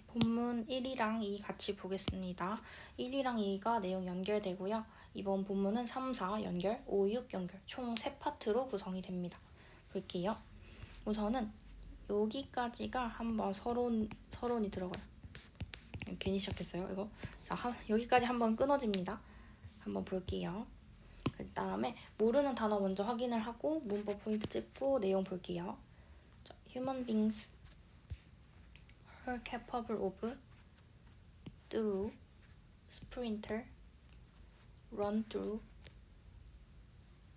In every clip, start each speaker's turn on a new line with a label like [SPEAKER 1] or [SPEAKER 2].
[SPEAKER 1] 본문 1이랑 2 같이 보겠습니다. 1이랑 2가 내용 연결되고요. 이번 본문은 3, 4 연결, 5, 6 연결 총 3파트로 구성이 됩니다. 볼게요. 우선은 여기까지가 한번 서론이 들어가요. 괜히 시작했어요, 이거. 자, 여기까지 한번 끊어집니다. 한번 볼게요. 그 다음에 모르는 단어 먼저 확인을 하고 문법 포인트 찍고 내용 볼게요. 자, human beings are capable of through sprinter run through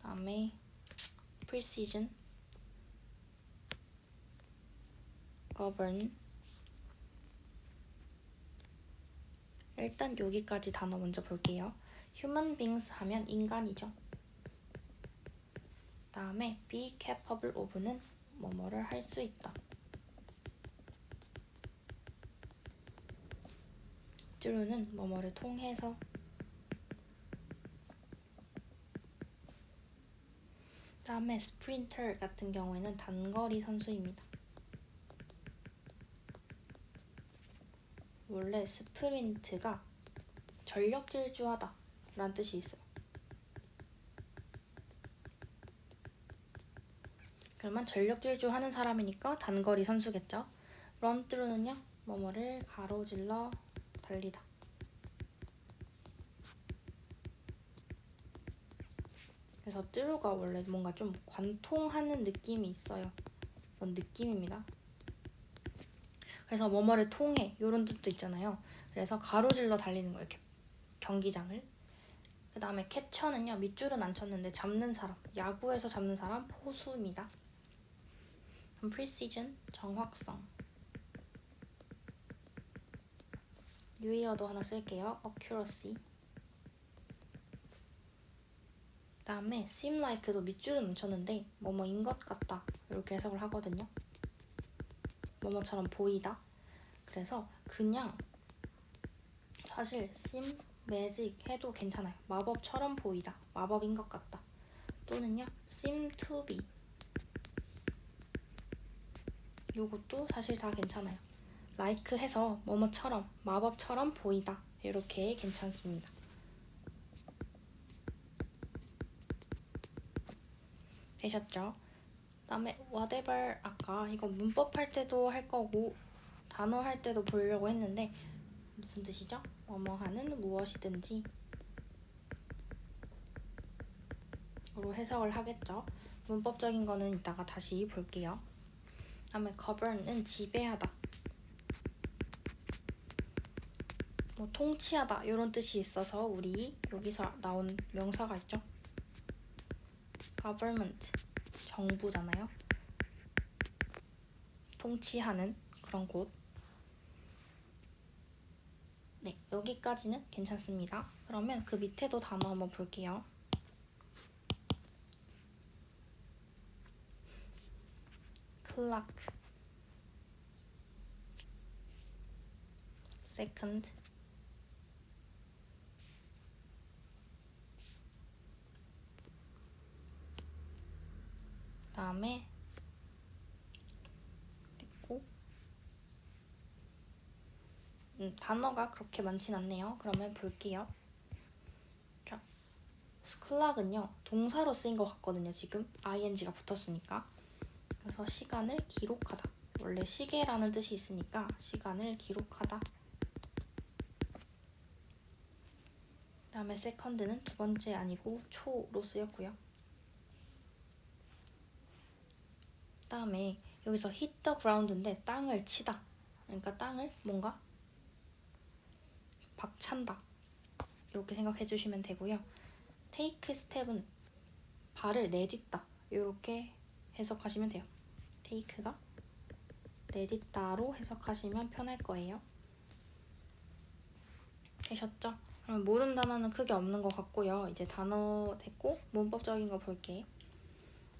[SPEAKER 1] 다음에 precision govern 일단 여기까지 단어 먼저 볼게요. human beings 하면 인간이죠. 다음에 be capable of는 뭐뭐를 할 수 있다. through는 뭐뭐를 통해서 다음에 sprinter 같은 경우에는 단거리 선수입니다. 원래 스프린트가 전력 질주하다 라는 뜻이 있어요. 그러면 전력 질주하는 사람이니까 단거리 선수겠죠. run through는요, 뭐뭐를 가로질러 달리다. 그래서 through가 원래 뭔가 좀 관통하는 느낌이 있어요. 그런 느낌입니다. 그래서 뭐뭐를 통해 이런 뜻도 있잖아요. 그래서 가로질러 달리는 거예요. 이렇게 경기장을. 그 다음에 캐쳐는요, 밑줄은 안 쳤는데 잡는 사람, 야구에서 잡는 사람, 포수입니다. 그럼 precision, 정확성. 유의어도 하나 쓸게요. accuracy. 그 다음에 seem like도 밑줄은 안 쳤는데 뭐뭐인 것 같다 이렇게 해석을 하거든요. 뭐뭐처럼 보이다. 그래서 그냥 사실 seem, magic 해도 괜찮아요. 마법처럼 보이다, 마법인 것 같다. 또는요, seem to be. 요것도 사실 다 괜찮아요. like 해서 뭐뭐처럼, 마법처럼 보이다 이렇게 괜찮습니다. 되셨죠? 그다음에 whatever 아까 이거 문법 할 때도 할 거고 단어 할 때도 보려고 했는데 무슨 뜻이죠? 뭐뭐하는 무엇이든지 로 해석을 하겠죠. 문법적인 거는 이따가 다시 볼게요. 다음에 govern은 지배하다, 뭐 통치하다 이런 뜻이 있어서 우리 여기서 나온 명사가 있죠. government 정부잖아요. 통치하는 그런 곳. 네, 여기까지는 괜찮습니다. 그러면 그 밑에도 단어 한번 볼게요. clock, second, 다음에 그리고 단어가 그렇게 많진 않네요. 그러면 볼게요. 자, clock은요 동사로 쓰인 것 같거든요. 지금 ing가 붙었으니까. 그래서 시간을 기록하다. 원래 시계라는 뜻이 있으니까 시간을 기록하다. 다음에 second는 두 번째 아니고 초로 쓰였고요. 다음에 여기서 hit the ground인데 땅을 치다. 그러니까 땅을 뭔가 박찬다 이렇게 생각해 주시면 되고요. take step은 발을 내딛다 이렇게 해석하시면 돼요. take가 내딛다로 해석하시면 편할 거예요. 되셨죠? 그럼 모르는 단어는 크게 없는 것 같고요. 이제 단어 됐고 문법적인 거 볼게.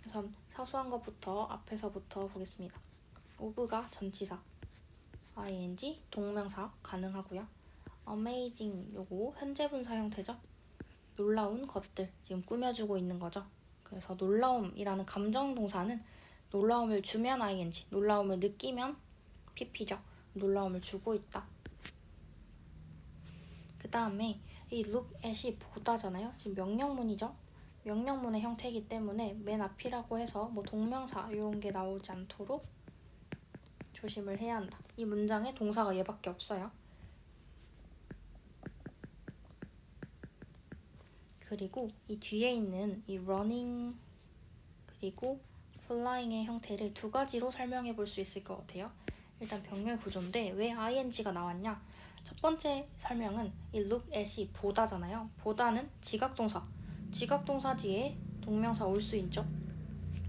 [SPEAKER 1] 우선 사소한 것부터 앞에서부터 보겠습니다. of가 전치사, ing 동명사 가능하고요. amazing 요거 현재분사 형태죠. 놀라운 것들 지금 꾸며주고 있는 거죠. 그래서 놀라움이라는 감정 동사는 놀라움을 주면 ing, 놀라움을 느끼면 pp죠. 놀라움을 주고 있다. 그 다음에 이 look at이 보다잖아요. 지금 명령문이죠. 명령문의 형태이기 때문에 맨 앞이라고 해서 뭐 동명사 이런 게 나오지 않도록 조심을 해야 한다. 이 문장에 동사가 얘밖에 없어요. 그리고 이 뒤에 있는 이 running 그리고 flying의 형태를 두 가지로 설명해 볼 수 있을 것 같아요. 일단 병렬 구조인데 왜 ing가 나왔냐? 첫 번째 설명은 이 look at이 보다잖아요. 보다는 지각동사. 지각동사 뒤에 동명사 올 수 있죠.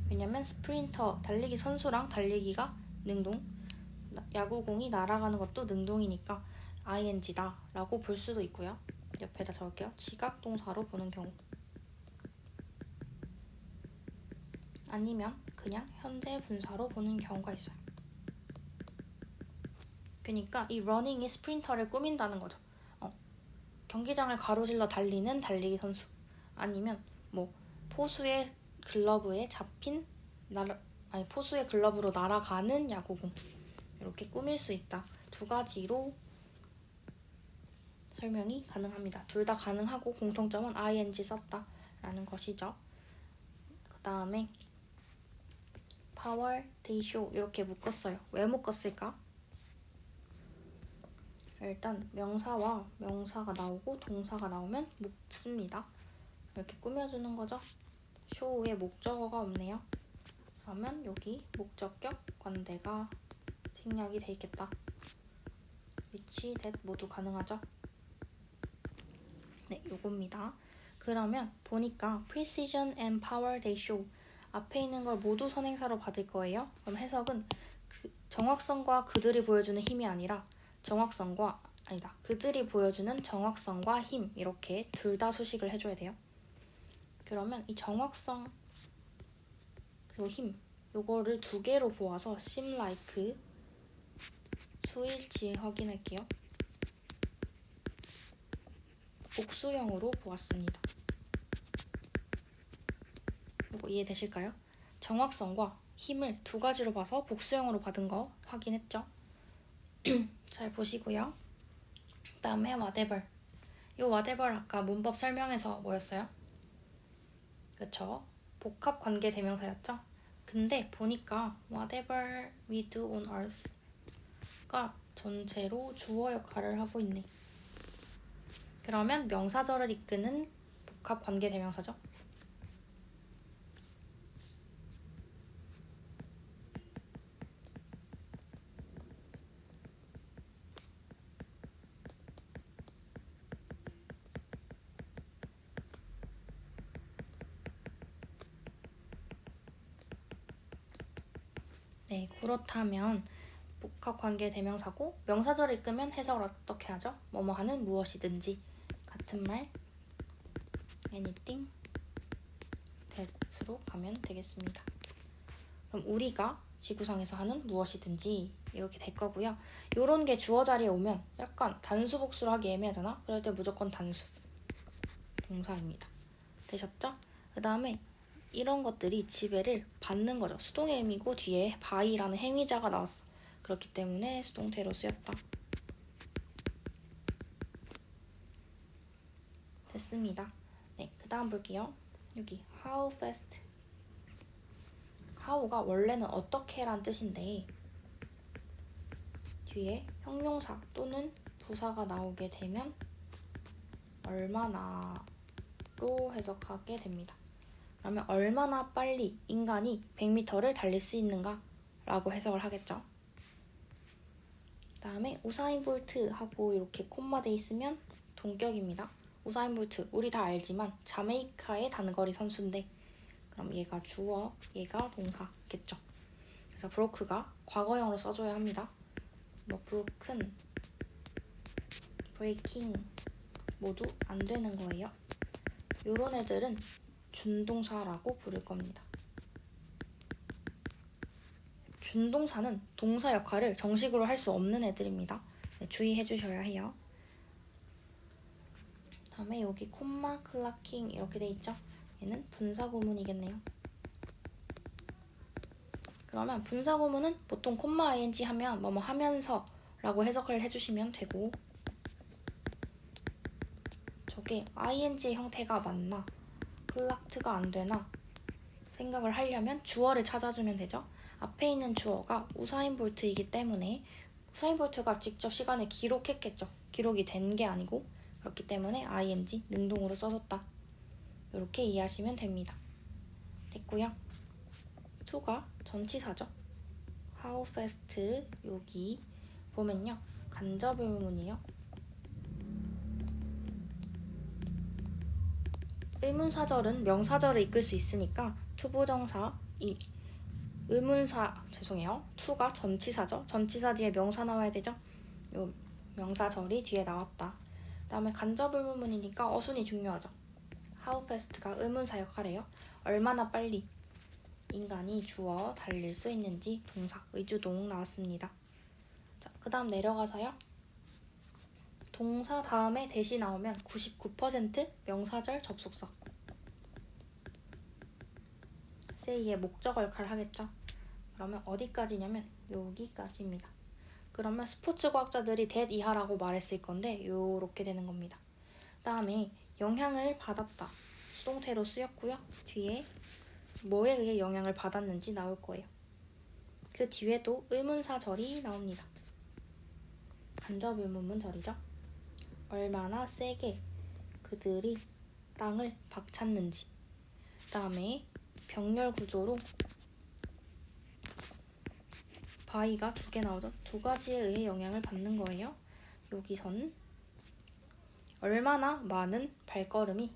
[SPEAKER 1] 왜냐면 스프린터, 달리기 선수랑 달리기가 능동, 야구공이 날아가는 것도 능동이니까 ing다 라고 볼 수도 있고요. 옆에다 적을게요. 지각동사로 보는 경우. 아니면 그냥 현재 분사로 보는 경우가 있어요. 그러니까 이 running이 스프린터를 꾸민다는 거죠. 경기장을 가로질러 달리는 달리기 선수. 아니면 뭐 포수의 글러브에 잡힌 포수의 글러브로 날아가는 야구공. 이렇게 꾸밀 수 있다. 두 가지로 설명이 가능합니다. 둘 다 가능하고 공통점은 ing 썼다 라는 것이죠. 그 다음에 power, they show 이렇게 묶었어요. 왜 묶었을까? 일단 명사와 명사가 나오고 동사가 나오면 묶습니다. 이렇게 꾸며주는 거죠. show에 목적어가 없네요. 그러면 여기 목적격 관대가 생략이 돼 있겠다. which, that 모두 가능하죠. 네, 요겁니다. 그러면 보니까 precision and power they show 앞에 있는 걸 모두 선행사로 받을 거예요. 그럼 해석은 정확성과 그들이 보여주는 힘이 아니라 그들이 보여주는 정확성과 힘 이렇게 둘 다 수식을 해줘야 돼요. 그러면 이 정확성 그리고 힘 요거를 두 개로 보아서 seem like 수일치 확인할게요. 복수형으로 보았습니다. 이거 이해되실까요? 정확성과 힘을 두 가지로 봐서 복수형으로 받은 거 확인했죠? 잘 보시고요. 그 다음에 whatever. 이 whatever 아까 문법 설명에서 뭐였어요? 그쵸? 복합 관계 대명사였죠? 근데 보니까 whatever we do on earth가 전체로 주어 역할을 하고 있네. 그러면 명사절을 이끄는 복합 관계 대명사죠? 네, 그렇다면 복합관계 대명사고 명사절을 이끄면 해석을 어떻게 하죠? 뭐뭐 하는 무엇이든지 같은 말 anything that으로 가면 되겠습니다. 그럼 우리가 지구상에서 하는 무엇이든지 이렇게 될 거고요. 요런 게 주어 자리에 오면 약간 단수 복수로 하기 애매하잖아? 그럴 때 무조건 단수 동사입니다. 되셨죠? 그 다음에 이런 것들이 지배를 받는 거죠. 수동의 의미고 뒤에 by라는 행위자가 나왔어. 그렇기 때문에 수동태로 쓰였다. 됐습니다. 네, 그 다음 볼게요. 여기 how fast. how가 원래는 어떻게란 뜻인데 뒤에 형용사 또는 부사가 나오게 되면 얼마나로 해석하게 됩니다. 그러면 얼마나 빨리 인간이 100m를 달릴 수 있는가 라고 해석을 하겠죠. 그 다음에 우사인 볼트 하고 이렇게 콤마 돼 있으면 동격입니다. 우사인 볼트 우리 다 알지만 자메이카의 단거리 선수인데 그럼 얘가 주어, 얘가 동사겠죠. 그래서 브로크가 과거형으로 써줘야 합니다. 뭐 broken, breaking 모두 안 되는 거예요. 요런 애들은 준동사라고 부를 겁니다. 준동사는 동사 역할을 정식으로 할 수 없는 애들입니다. 네, 주의해 주셔야 해요. 다음에 여기 콤마, 클라킹 이렇게 돼 있죠? 얘는 분사구문이겠네요. 그러면 분사구문은 보통 콤마 ing 하면 뭐뭐 하면서 라고 해석을 해주시면 되고, 저게 ing의 형태가 맞나 클락트가 안 되나 생각을 하려면 주어를 찾아주면 되죠. 앞에 있는 주어가 우사인 볼트이기 때문에 우사인 볼트가 직접 시간을 기록했겠죠. 기록이 된 게 아니고, 그렇기 때문에 ing 능동으로 써줬다. 이렇게 이해하시면 됩니다. 됐고요. to가 전치사죠. How fast, 여기 보면요, 간접 의문이에요. 의문사절은 명사절을 이끌 수 있으니까 투부정사, to가 전치사죠. 전치사 뒤에 명사 나와야 되죠. 요 명사절이 뒤에 나왔다. 다음에 간접 의문문이니까 어순이 중요하죠. How fast가 의문사 역할이에요. 얼마나 빨리 인간이 주어 달릴 수 있는지 동사, 의주동 나왔습니다. 자, 그 다음 내려가서요. 동사 다음에 대시 나오면 99% 명사절 접속사. say의 목적어 역할을 하겠죠. 그러면 어디까지냐면 여기까지입니다. 그러면 스포츠 과학자들이 that 이하라고 말했을 건데 요렇게 되는 겁니다. 다음에 영향을 받았다. 수동태로 쓰였고요. 뒤에 뭐에 의해 영향을 받았는지 나올 거예요. 그 뒤에도 의문사절이 나옵니다. 간접 의문문절이죠. 얼마나 세게 그들이 땅을 박찼는지. 다음에 병렬 구조로 바위가 2개 나오죠. 2가지에 의해 영향을 받는 거예요. 여기선 얼마나 많은 발걸음이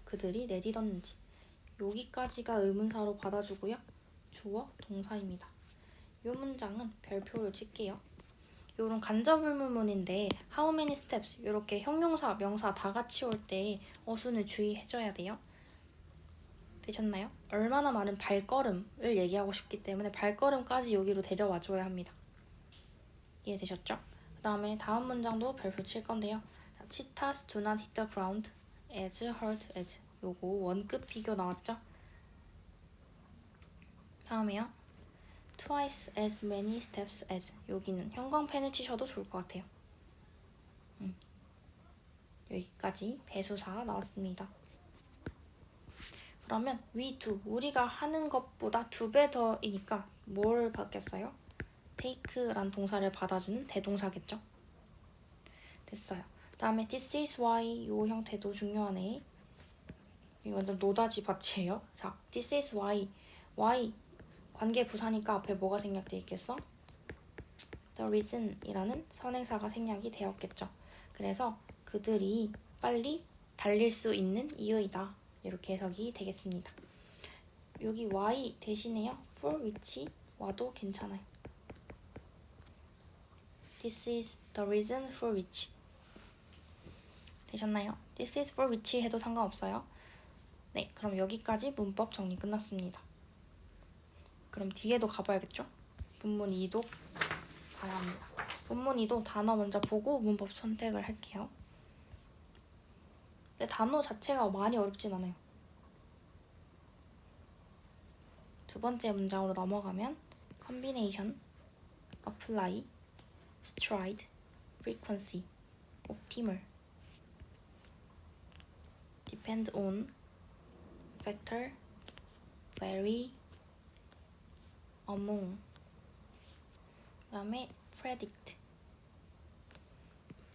[SPEAKER 1] 그들이 내딛었는지. 여기까지가 의문사로 받아주고요. 주어, 동사입니다. 이 문장은 별표를 칠게요. 이런 간접 의문문인데 how many steps 이렇게 형용사, 명사 다 같이 올 때 어순을 주의해줘야 돼요. 되셨나요? 얼마나 많은 발걸음을 얘기하고 싶기 때문에 발걸음까지 여기로 데려와줘야 합니다. 이해되셨죠? 그 다음에 다음 문장도 별표 칠 건데요. Cheetahs do not hit the ground as hard as. 요거 원급 비교 나왔죠? 다음에요. Twice as many steps as. 여기는 형광펜을 치셔도 좋을 것 같아요. 여기까지 배수사 나왔습니다. 그러면 we do, 우리가 하는 것보다 2배 더이니까 뭘 받겠어요? take란 동사를 받아주는 대동사겠죠? 됐어요. 다음에 this is why, 요 형태도 중요하네. 이거 완전 노다지 밭이에요. 자, this is why. why 관계 부사니까 앞에 뭐가 생략돼 있겠어? the reason 이라는 선행사가 생략이 되었겠죠. 그래서 그들이 빨리 달릴 수 있는 이유이다. 이렇게 해석이 되겠습니다. 여기 why 대신에요. for which 와도 괜찮아요. This is the reason for which. 되셨나요? This is for which 해도 상관없어요. 네, 그럼 여기까지 문법 정리 끝났습니다. 그럼 뒤에도 가봐야겠죠? 본문 2도 봐야 합니다. 본문 2도 단어 먼저 보고 문법 선택을 할게요. 근데 단어 자체가 많이 어렵진 않아요. 두 번째 문장으로 넘어가면 combination, apply, stride, frequency, optimal, depend on, factor, vary, among, 그 다음에 predict,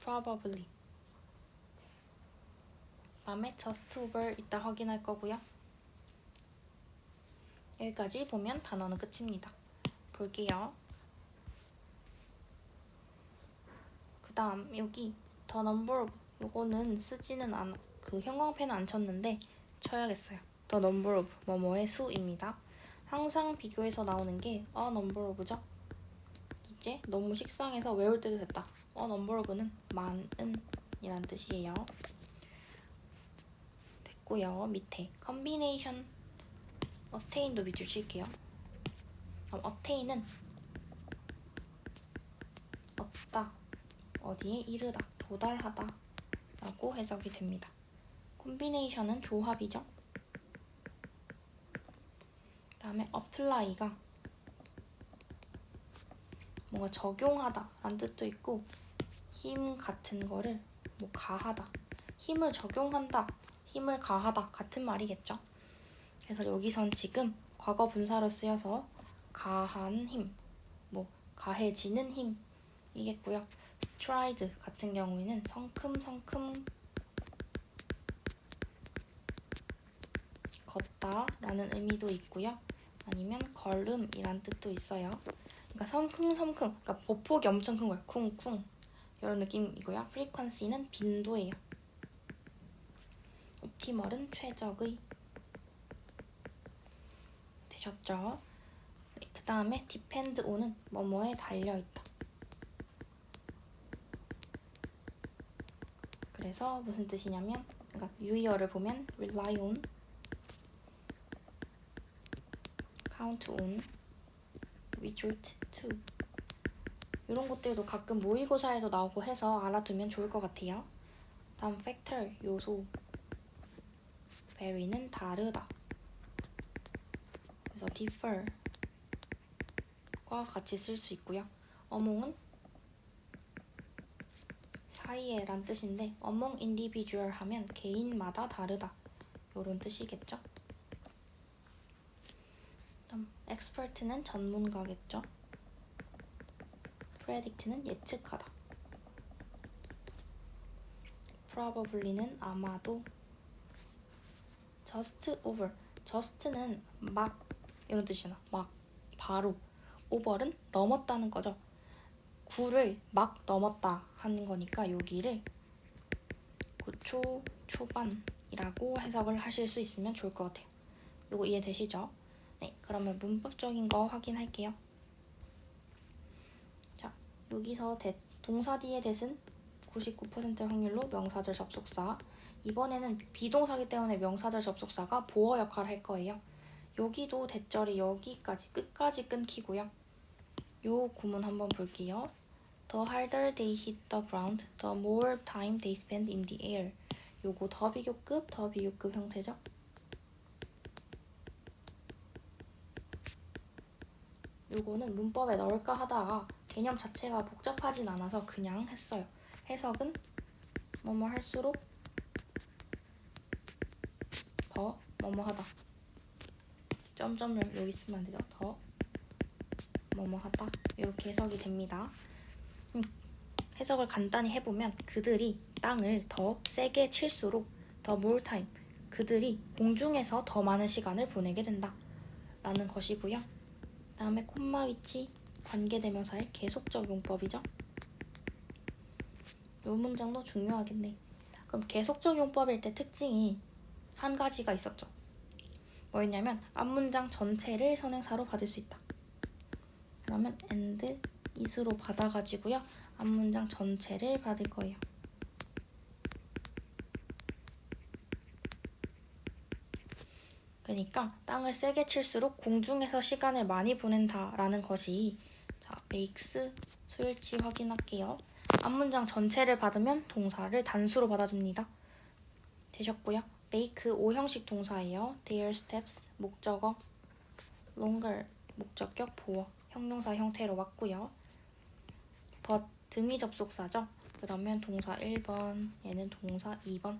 [SPEAKER 1] probably, 그 다음에 just over 이따 확인할 거고요. 여기까지 보면 단어는 끝입니다. 볼게요. 그 다음 여기 the number of, 요거는 쓰지는 않아, 그 형광펜은 안 쳤는데 쳐야겠어요. the number of 뭐뭐의 수입니다. 항상 비교해서 나오는 게 a number of죠. 이제 너무 식상해서 외울 때도 됐다. a number of는 많은 이란 뜻이에요. 됐고요. 밑에 combination, attain도 밑줄 칠게요. 그럼 attain은 얻다, 어디에 이르다, 도달하다 라고 해석이 됩니다. combination은 조합이죠. 그 다음에 apply가 뭔가 적용하다 라는 뜻도 있고 힘 같은 거를 뭐 가하다, 힘을 적용한다, 힘을 가하다 같은 말이겠죠. 그래서 여기선 지금 과거 분사로 쓰여서 가한 힘, 뭐 가해지는 힘이겠고요. stride 같은 경우에는 성큼성큼 걷다 라는 의미도 있고요. 아니면 걸음이란 뜻도 있어요. 그러니까 성큼성큼, 그러니까 보폭이 엄청 큰 거예요. 쿵쿵 이런 느낌이고요. frequency는 빈도예요. 옵티멀은 최적의. 되셨죠? 그 다음에 depend on은 뭐뭐에 달려있다. 그래서 무슨 뜻이냐면, 그러니까 유의어를 보면 rely on, count on, resort to 이런 것들도 가끔 모의고사에도 나오고 해서 알아두면 좋을 것 같아요. 다음 factor, 요소. vary는 다르다. 그래서 differ과 같이 쓸 수 있고요. among은 사이에 란 뜻인데 among individual 하면 개인마다 다르다 이런 뜻이겠죠. 다음 expert는 전문가겠죠. predict는 예측하다. probably는 아마도. just over, just는 막 이런 뜻이나 막 바로. over는 넘었다는 거죠. 9를 막 넘었다 하는 거니까 여기를 9초 초반이라고 해석을 하실 수 있으면 좋을 것 같아요. 요거 이해되시죠? 네, 그러면 문법적인 거 확인할게요. 자, 여기서 동사 뒤에 대은 99% 확률로 명사절 접속사. 이번에는 비동사기 때문에 명사절 접속사가 보어 역할을 할 거예요. 여기도 대절이 여기까지 끝까지 끊기고요. 요 구문 한번 볼게요. The harder they hit the ground, the more time they spend in the air. 요거 더 비교급 형태죠. 요거는 문법에 넣을까 하다가 개념 자체가 복잡하진 않아서 그냥 했어요. 해석은 뭐뭐 할수록 더 뭐뭐 하다. 점점점 여기 쓰면 안 되죠. 더 뭐뭐 하다. 이렇게 해석이 됩니다. 해석을 간단히 해보면 그들이 땅을 더 세게 칠수록 더 more time, 그들이 공중에서 더 많은 시간을 보내게 된다 라는 것이고요. 다음에 콤마 위치 관계대명사의 계속적 용법이죠. 이 문장도 중요하겠네. 그럼 계속적 용법일 때 특징이 한 가지가 있었죠. 뭐였냐면 앞문장 전체를 선행사로 받을 수 있다. 그러면 and is로 받아가지고요. 앞문장 전체를 받을 거예요. 그러니까 땅을 세게 칠수록 공중에서 시간을 많이 보낸다라는 것이 자, makes 수일치 확인할게요. 앞문장 전체를 받으면 동사를 단수로 받아줍니다. 되셨고요. make 5형식 동사예요. their steps 목적어, longer 목적격 보어 형용사 형태로 왔고요. but 등위 접속사죠. 그러면 동사 1번, 얘는 동사 2번.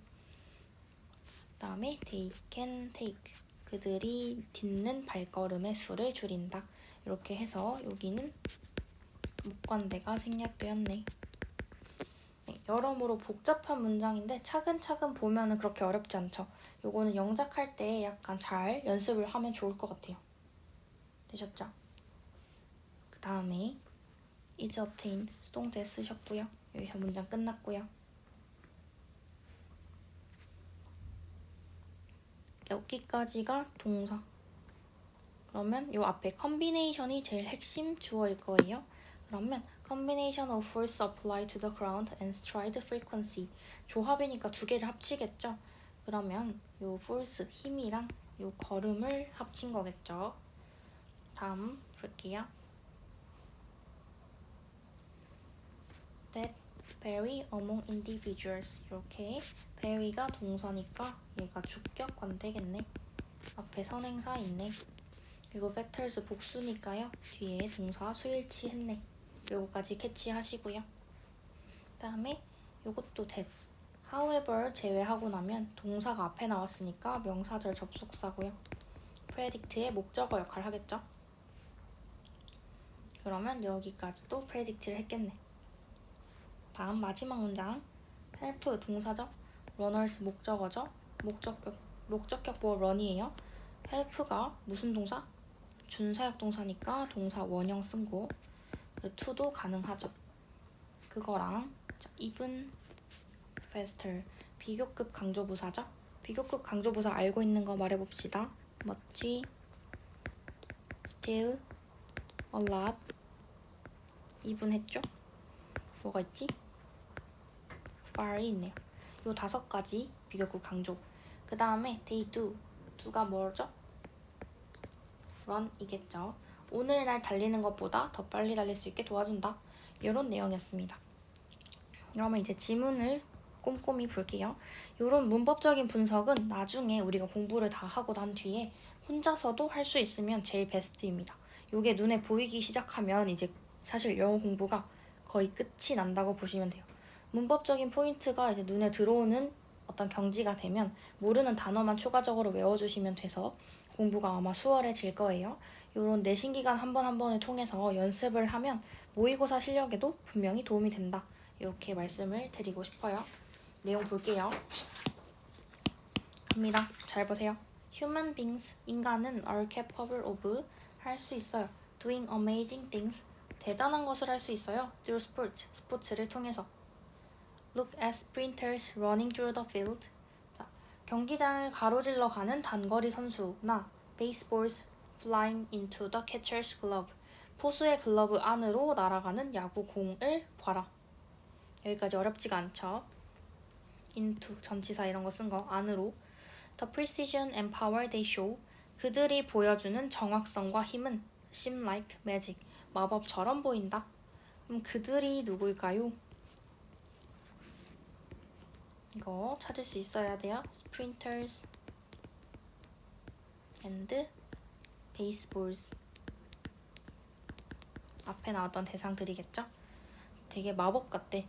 [SPEAKER 1] 다음에 they can take 그들이 딛는 발걸음의 수를 줄인다. 이렇게 해서 여기는 목관대가 생략되었네. 네, 여러모로 복잡한 문장인데 차근차근 보면은 그렇게 어렵지 않죠. 요거는 영작할 때 약간 잘 연습을 하면 좋을 것 같아요. 되셨죠? 그 다음에 is obtained 수동태 쓰셨고요. 여기서 문장 끝났고요. 여기까지가 동사. 그러면 요 앞에 combination이 제일 핵심 주어일 거예요. 그러면 combination of force applied to the ground and stride frequency. 조합이니까 두 개를 합치겠죠. 그러면 요 force 힘이랑 요 걸음을 합친 거겠죠. 다음 볼게요. That vary among individuals. 이렇게 vary가 동사니까 얘가 주격 관대겠네. 앞에 선행사 있네. 그리고 factors 복수니까요. 뒤에 동사 수일치 했네. 요거까지 캐치하시고요. 그다음에 요것도 that. however 제외하고 나면 동사가 앞에 나왔으니까 명사절 접속사고요. predict의 목적어 역할 하겠죠? 그러면 여기까지도 predict를 했겠네. 다음 마지막 문장. help 동사죠? runners 목적어죠? 목적격 보어 run이에요. help가 무슨 동사? 준사역 동사니까 동사 원형 쓴 거. to도 가능하죠. 그거랑 even faster 비교급 강조부사죠. 비교급 강조부사 알고 있는 거 말해봅시다. much, still, a lot, even 했죠? 뭐가 있지? far이 있네요. 요 5가지 비교급 강조. 그 다음에 they do. do가 뭐죠? run이겠죠. 오늘날 달리는 것보다 더 빨리 달릴 수 있게 도와준다. 이런 내용이었습니다. 그러면 이제 지문을 꼼꼼히 볼게요. 이런 문법적인 분석은 나중에 우리가 공부를 다 하고 난 뒤에 혼자서도 할 수 있으면 제일 베스트입니다. 이게 눈에 보이기 시작하면 이제 사실 영어 공부가 거의 끝이 난다고 보시면 돼요. 문법적인 포인트가 이제 눈에 들어오는 어떤 경지가 되면 모르는 단어만 추가적으로 외워주시면 돼서 공부가 아마 수월해질 거예요. 이런 내신 기간 한 번 한 번을 통해서 연습을 하면 모의고사 실력에도 분명히 도움이 된다. 이렇게 말씀을 드리고 싶어요. 내용 볼게요. 갑니다. 잘 보세요. Human beings, 인간은 are capable of, 할 수 있어요. Doing amazing things, 대단한 것을 할 수 있어요. Through sports, 스포츠를 통해서. Look at sprinters running through the field. 자, 경기장을 가로질러 가는 단거리 선수나 baseballs flying into the catcher's glove. 포수의 글러브 안으로 날아가는 야구공을 봐라. 여기까지 어렵지가 않죠. into, 전치사 이런 거 쓴 거 안으로. The precision and power they show. 그들이 보여주는 정확성과 힘은 seem like magic. 마법처럼 보인다. 그럼 그들이 누구일까요? 이거 찾을 수 있어야 돼요. Sprinters and baseballs. 앞에 나왔던 대상들이겠죠? 되게 마법 같대.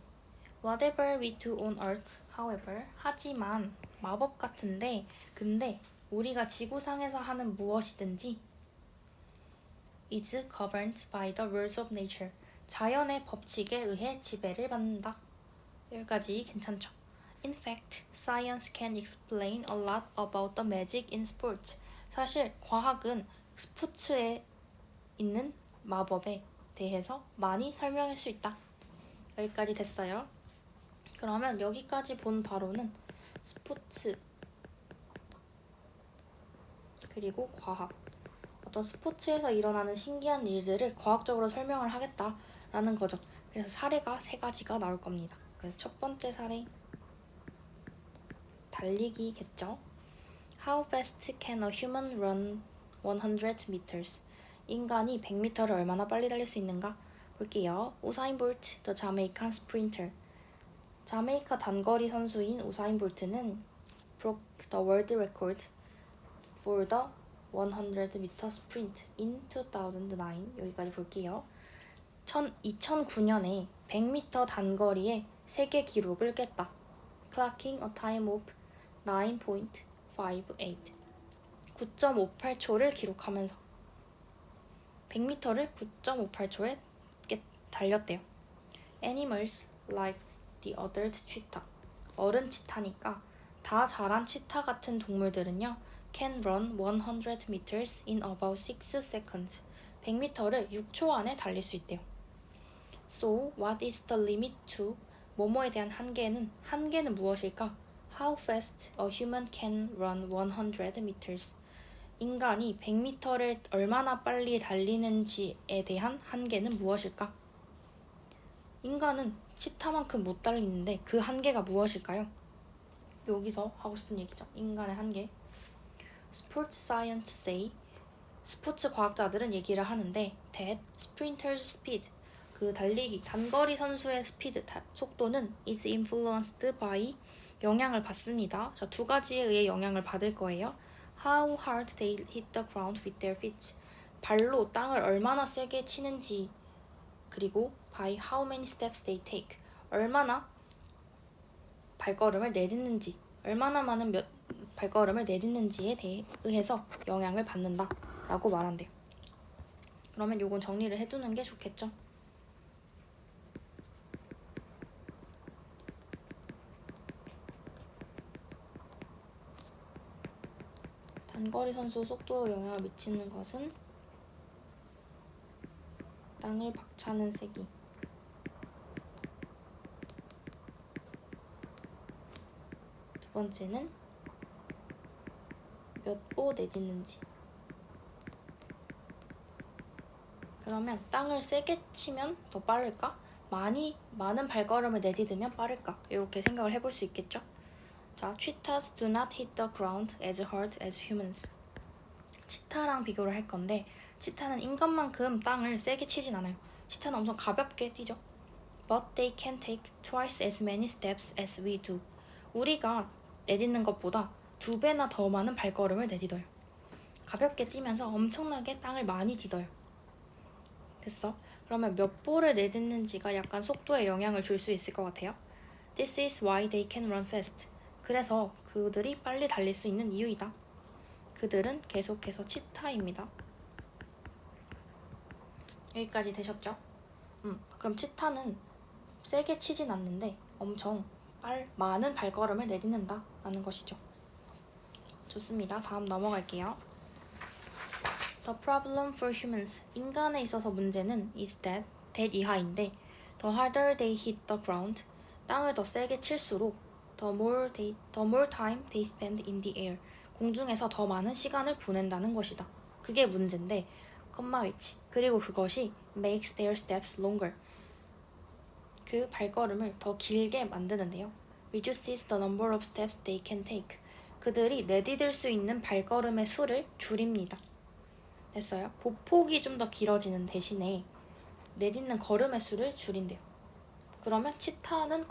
[SPEAKER 1] Whatever we do on earth, however, 하지만 마법 같은데 근데 우리가 지구상에서 하는 무엇이든지 is governed by the rules of nature. 자연의 법칙에 의해 지배를 받는다. 여기까지 괜찮죠? In fact, science can explain a lot about the magic in sports. 사실 과학은 스포츠에 있는 마법에 대해서 많이 설명할 수 있다. 여기까지 됐어요. 그러면 여기까지 본 바로는 스포츠 그리고 과학, 어떤 스포츠에서 일어나는 신기한 일들을 과학적으로 설명을 하겠다라는 거죠. 그래서 사례가 3가지가 나올 겁니다. 그래서 첫 번째 사례 달리기겠죠. How fast can a human run 100 meters? 인간이 100m를 얼마나 빨리 달릴 수 있는가? 볼게요. 우사인 볼트, the Jamaican sprinter. 자메이카 단거리 선수인 우사인 볼트는 broke the world record for the 100m sprint in 2009. 여기까지 볼게요. 2009년에 100m 단거리에 세계 기록을 깼다. clocking a time of 9.58. 9.58초를 기록하면서 100m를 9.58초에 달렸대요. Animals like the adult cheetah. 어른 치타니까 다 자란 치타 같은 동물들은요. can run 100 meters in about 6 seconds. 100m를 6초 안에 달릴 수 있대요. So, what is the limit to? 뭐뭐에 대한 한계는 무엇일까? How fast a human can run 100 meters. 인간이 100m를 얼마나 빨리 달리는지에 대한 한계는 무엇일까? 인간은 치타만큼 못 달리는데 그 한계가 무엇일까요? 여기서 하고 싶은 얘기죠. 인간의 한계. Sports science say, 스포츠 과학자들은 얘기를 하는데 that sprinters speed, 그 달리기 단거리 선수의 스피드 속도는 is influenced by, 영향을 받습니다. 자, 2가지에 의해 영향을 받을 거예요. How hard they hit the ground with their feet, 발로 땅을 얼마나 세게 치는지에 그리고 by how many steps they take, 얼마나 발걸음을 내딛는지, 얼마나 많은 발걸음을 내딛는지에 의해서 영향을 받는다 라고 말한대요. 그러면 요건 정리를 해두는 게 좋겠죠? 단거리 선수 속도에 영향을 미치는 것은 땅을 박차는 세기, 두 번째는 몇 보 내딛는지. 그러면 땅을 세게 치면 더 빠를까? 많은 발걸음을 내딛으면 빠를까? 이렇게 생각을 해볼 수 있겠죠? 자, cheetahs do not hit the ground as hard as humans. 치타랑 비교를 할 건데 치타는 인간만큼 땅을 세게 치진 않아요. 치타는 엄청 가볍게 뛰죠. But they can take twice as many steps as we do. 우리가 내딛는 것보다 2배나 더 많은 발걸음을 내딛어요. 가볍게 뛰면서 엄청나게 땅을 많이 디뎌요. 됐어? 그러면 몇 보를 내딛는지가 약간 속도에 영향을 줄 수 있을 것 같아요. This is why they can run fast. 그래서 그들이 빨리 달릴 수 있는 이유이다. 그들은 계속해서 치타입니다. 여기까지 되셨죠? 그럼 치타는 세게 치진 않는데 엄청 많은 발걸음을 내딛는다 라는 것이죠. 좋습니다. 다음 넘어갈게요. The problem for humans, 인간에 있어서 문제는 is that 이하인데 the harder they hit the ground, 땅을 더 세게 칠수록 the more time they spend in the air, 공중에서 더 많은 시간을 보낸다는 것이다. 그게 문제인데 컴마 위치, 그리고 그것이 makes their steps longer, 그 발걸음을 더 길게 만드는데요. reduces the number of steps they can take, 그들이 내디딜 수 있는 발걸음의 수를 줄입니다. 됐어요? 보폭이 좀 더 길어지는 대신에 내딛는 걸음의 수를 줄인대요. 그러면 치타는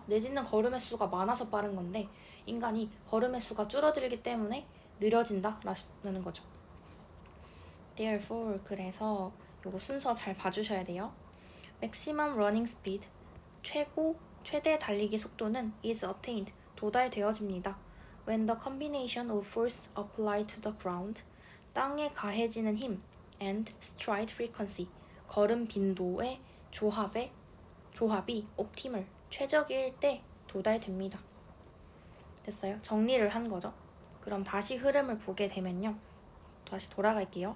[SPEAKER 1] 내딛는 걸음의 수가 많아서 빠른 건데 인간이 걸음의 수가 줄어들기 때문에 느려진다라는 거죠. Therefore, 그래서 요거 순서 잘 봐주셔야 돼요. Maximum running speed, 최대 달리기 속도는 is attained, 도달되어집니다. When the combination of force applied to the ground, 땅에 가해지는 힘 and stride frequency, 걸음 빈도의 조합이 optimal, 최적일 때 도달됩니다. 됐어요? 정리를 한 거죠. 그럼 다시 흐름을 보게 되면요. 다시 돌아갈게요.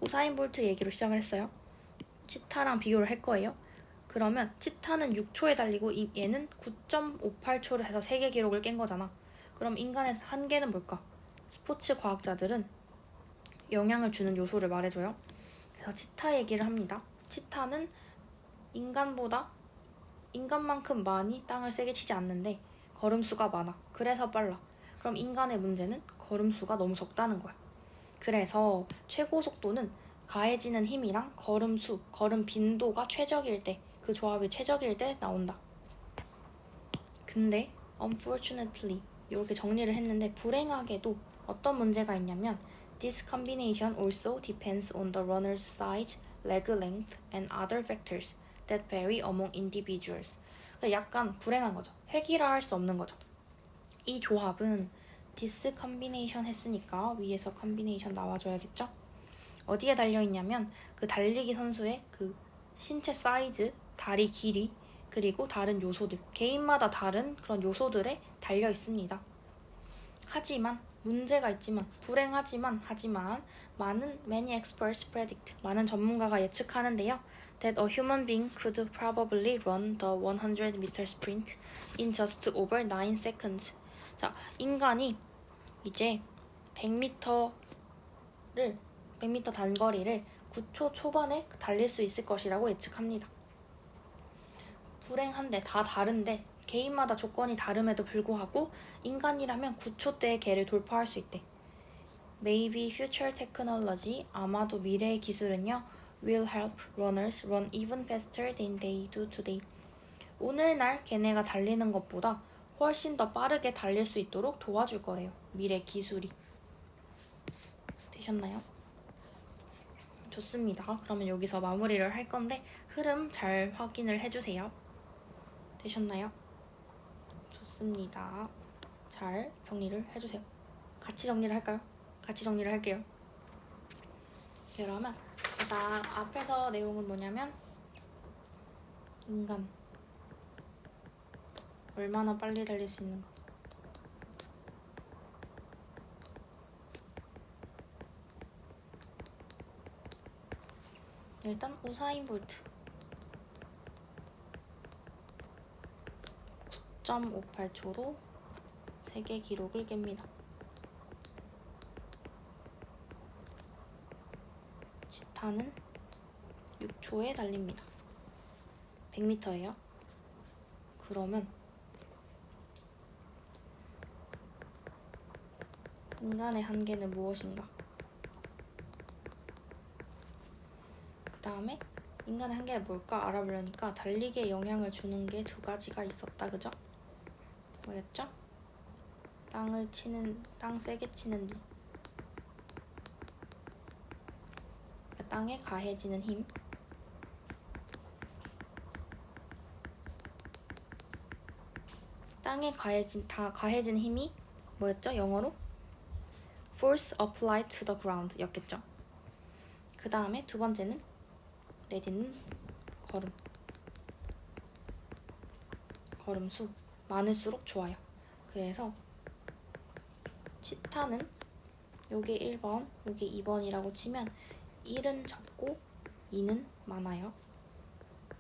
[SPEAKER 1] 우사인 볼트 얘기로 시작을 했어요. 치타랑 비교를 할 거예요. 그러면 치타는 6초에 달리고 얘는 9.58초를 해서 세계 기록을 깬 거잖아. 그럼 인간의 한계는 뭘까? 스포츠 과학자들은 영향을 주는 요소를 말해줘요. 그래서 치타 얘기를 합니다. 치타는 인간만큼 많이 땅을 세게 치지 않는데 걸음수가 많아. 그래서 빨라. 그럼 인간의 문제는 걸음수가 너무 적다는 거야. 그래서 최고 속도는 가해지는 힘이랑 걸음 빈도가 최적일 때, 그 조합이 최적일 때 나온다. 근데 unfortunately 이렇게 정리를 했는데 불행하게도 어떤 문제가 있냐면 This combination also depends on the runner's size, leg length, and other factors that vary among individuals. 약간 불행한 거죠. 획일화할 수 없는 거죠. 이 조합은 this combination 했으니까 위에서 combination 나와줘야겠죠? 어디에 달려있냐면 그 달리기 선수의 그 신체 사이즈, 다리 길이, 그리고 다른 요소들, 개인마다 다른 그런 요소들에 달려있습니다. 하지만 문제가 있지만 불행하지만 many experts predict, 많은 전문가가 예측하는데요. That a human being could probably run the 100-meter sprint in just over 9 seconds. 자, 인간이 이제 100m 단거리를 9초 초반에 달릴 수 있을 것이라고 예측합니다. 불행한데 다 다른데 개인마다 조건이 다름에도 불구하고 인간이라면 9초대의 개를 돌파할 수 있대. Maybe future technology, 아마도 미래의 기술은요, will help runners run even faster than they do today. 오늘날 걔네가 달리는 것보다 훨씬 더 빠르게 달릴 수 있도록 도와줄 거래요. 미래 기술이. 되셨나요? 좋습니다. 그러면 여기서 마무리를 할 건데 흐름 잘 확인을 해주세요. 되셨나요? 좋습니다. 잘 정리를 해주세요. 같이 정리를 할까요? 같이 정리를 할게요. 그러면 일단 앞에서 내용은 뭐냐면 인간 얼마나 빨리 달릴 수 있는가. 일단 우사인 볼트 9.58초로 세계 기록을 깹니다. 치타는 6초에 달립니다. 100m예요. 그러면 인간의 한계는 무엇인가? 그 다음에 인간의 한계가 뭘까 알아보려니까 달리기에 영향을 주는 게 두 가지가 있었다. 그죠? 뭐였죠? 땅 세게 치는지, 땅에 가해지는 힘, 땅에 가해진 힘이 뭐였죠? 영어로? Force applied to the ground 였겠죠. 그 다음에 두 번째는 내딛는 걸음수 많을수록 좋아요. 그래서 치타는 요게 1번, 요게 2번이라고 치면 1은 적고 2는 많아요.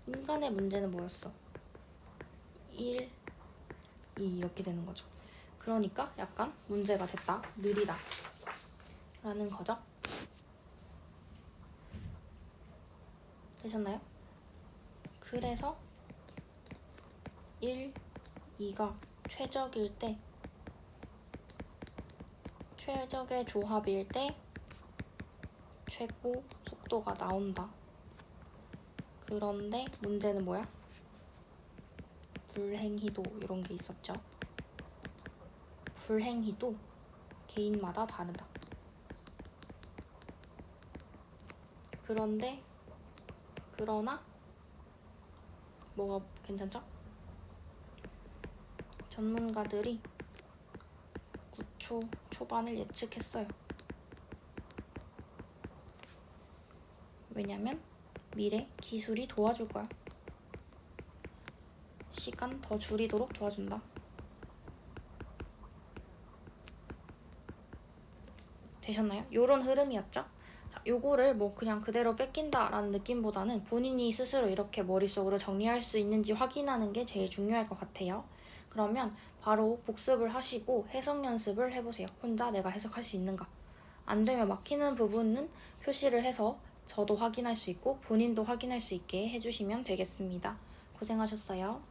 [SPEAKER 1] 인간의 문제는 뭐였어? 1, 2 이렇게 되는 거죠. 그러니까 약간 문제가 됐다, 느리다 라는 거죠. 되셨나요? 그래서 1, 2가 최적일 때, 최적의 조합일 때 최고 속도가 나온다. 그런데 문제는 뭐야? 불행히도 이런 게 있었죠. 불행히도 개인마다 다르다. 그러나 뭐가 괜찮죠? 전문가들이 9초 초반을 예측했어요. 왜냐면 미래 기술이 도와줄 거야. 시간 더 줄이도록 도와준다. 되셨나요? 요런 흐름이었죠? 자, 요거를 뭐 그냥 그대로 뺏긴다라는 느낌보다는 본인이 스스로 이렇게 머릿속으로 정리할 수 있는지 확인하는 게 제일 중요할 것 같아요. 그러면 바로 복습을 하시고 해석 연습을 해보세요. 혼자 내가 해석할 수 있는가. 안 되면 막히는 부분은 표시를 해서 저도 확인할 수 있고 본인도 확인할 수 있게 해주시면 되겠습니다. 고생하셨어요.